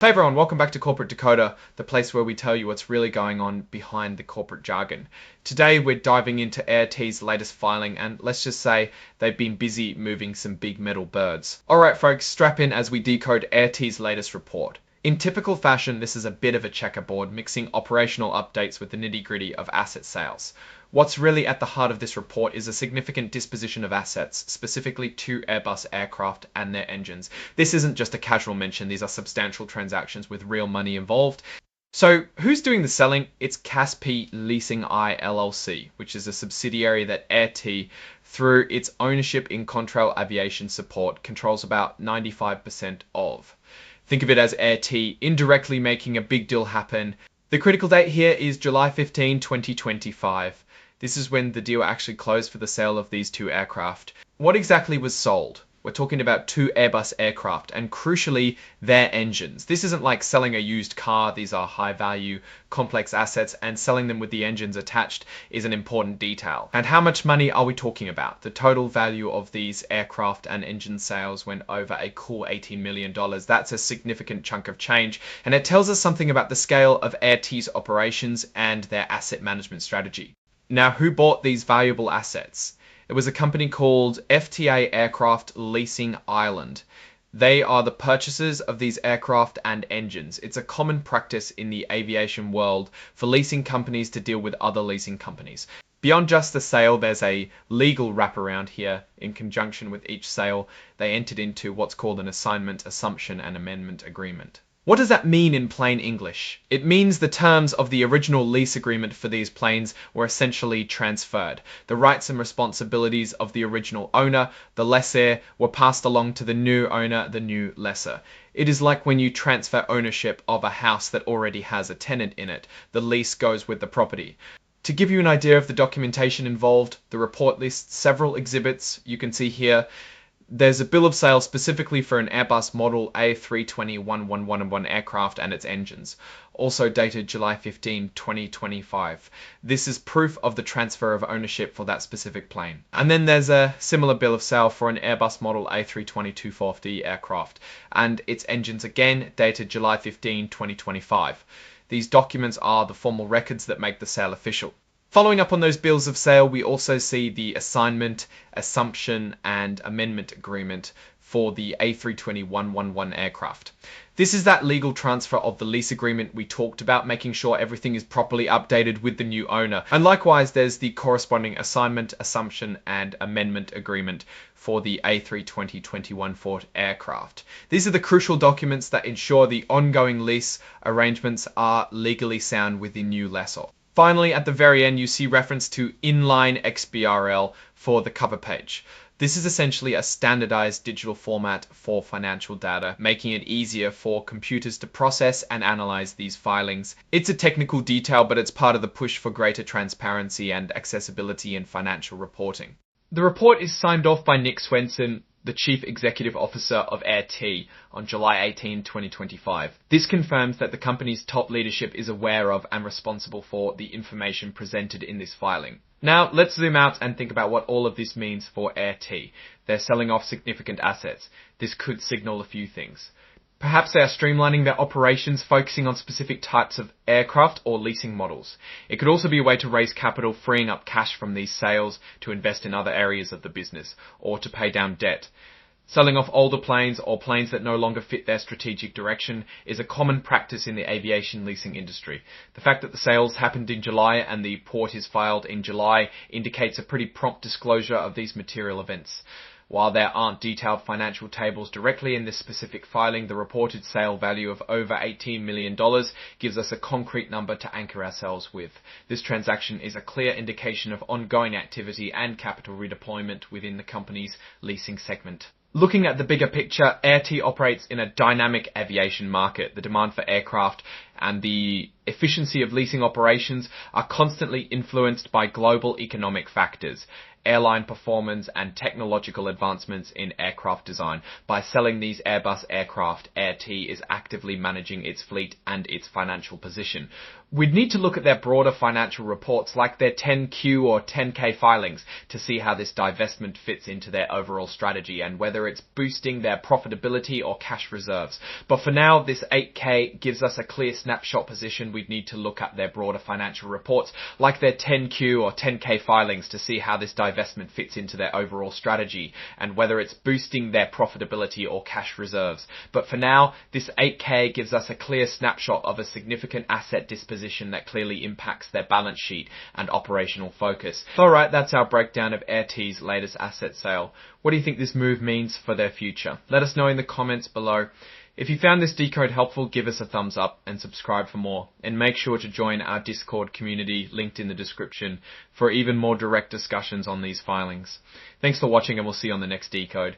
Hey everyone, welcome back to Corporate Decoder, the place where we tell you what's really going on behind the corporate jargon. Today we're diving into AirT's latest filing, and let's just say they've been busy moving some big metal birds. Alright folks, strap in as we decode AirT's latest report. In typical fashion, this is a bit of a checkerboard, mixing operational updates with the nitty-gritty of asset sales. What's really at the heart of this report is a significant disposition of assets, specifically 2 Airbus aircraft and their engines. This isn't just a casual mention, these are substantial transactions with real money involved. So who's doing the selling? It's Caspi Leasing I LLC, which is a subsidiary that AirT, through its ownership in Contrail Aviation Support, controls about 95% of. Think of it as AirT indirectly making a big deal happen. The critical date here is July 15, 2025. This is when the deal actually closed for the sale of these 2 aircraft. What exactly was sold? We're talking about 2 Airbus aircraft and crucially their engines. This isn't like selling a used car. These are high value, complex assets, and selling them with the engines attached is an important detail. And how much money are we talking about? The total value of these aircraft and engine sales went over a cool $18 million. That's a significant chunk of change, and it tells us something about the scale of AirT's operations and their asset management strategy. Now, who bought these valuable assets? It was a company called FTA Aircraft Leasing Ireland. They are the purchasers of these aircraft and engines. It's a common practice in the aviation world for leasing companies to deal with other leasing companies. Beyond just the sale, there's a legal wraparound here. In conjunction with each sale, they entered into what's called an assignment, assumption, and amendment agreement. What does that mean in plain English? It means the terms of the original lease agreement for these planes were essentially transferred. The rights and responsibilities of the original owner, the lessor, were passed along to the new owner, the new lessor. It is like when you transfer ownership of a house that already has a tenant in it. The lease goes with the property. To give you an idea of the documentation involved, the report lists several exhibits you can see here. There's a bill of sale specifically for an Airbus model A320-1111 aircraft and its engines, also dated July 15, 2025. This is proof of the transfer of ownership for that specific plane. And then there's a similar bill of sale for an Airbus model A320-240 aircraft and its engines, again dated July 15, 2025. These documents are the formal records that make the sale official. Following up on those bills of sale, we also see the assignment, assumption, and amendment agreement for the A320-111 aircraft. This is that legal transfer of the lease agreement we talked about, making sure everything is properly updated with the new owner. And likewise, there's the corresponding assignment, assumption, and amendment agreement for the A320-21 aircraft. These are the crucial documents that ensure the ongoing lease arrangements are legally sound with the new lessor. Finally, at the very end, you see reference to inline XBRL for the cover page. This is essentially a standardized digital format for financial data, making it easier for computers to process and analyze these filings. It's a technical detail, but it's part of the push for greater transparency and accessibility in financial reporting. The report is signed off by Nick Swenson, the Chief Executive Officer of AirT, on July 18, 2025. This confirms that the company's top leadership is aware of and responsible for the information presented in this filing. Now, let's zoom out and think about what all of this means for AirT. They're selling off significant assets. This could signal a few things. Perhaps they are streamlining their operations, focusing on specific types of aircraft or leasing models. It could also be a way to raise capital, freeing up cash from these sales to invest in other areas of the business or to pay down debt. Selling off older planes or planes that no longer fit their strategic direction is a common practice in the aviation leasing industry. The fact that the sales happened in July and the report is filed in July indicates a pretty prompt disclosure of these material events. While there aren't detailed financial tables directly in this specific filing, the reported sale value of over $18 million gives us a concrete number to anchor ourselves with. This transaction is a clear indication of ongoing activity and capital redeployment within the company's leasing segment. Looking at the bigger picture, AirT operates in a dynamic aviation market. The demand for aircraft and the efficiency of leasing operations are constantly influenced by global economic factors, airline performance, and technological advancements in aircraft design. By selling these Airbus aircraft, AirT is actively managing its fleet and its financial position. We'd need to look at their broader financial reports like their 10Q or 10K filings to see how this divestment fits into their overall strategy and whether it's boosting their profitability or cash reserves. But for now, this 8K gives us a clear snapshot position. We'd need to look at their broader financial reports like their 10Q or 10K filings to see how this divestment fits into their overall strategy and whether it's boosting their profitability or cash reserves. But for now, this 8K gives us a clear snapshot of a significant asset disposition that clearly impacts their balance sheet and operational focus. Alright, that's our breakdown of AirT's latest asset sale. What do you think this move means for their future? Let us know in the comments below. If you found this decode helpful, give us a thumbs up and subscribe for more. And make sure to join our Discord community linked in the description for even more direct discussions on these filings. Thanks for watching and we'll see you on the next decode.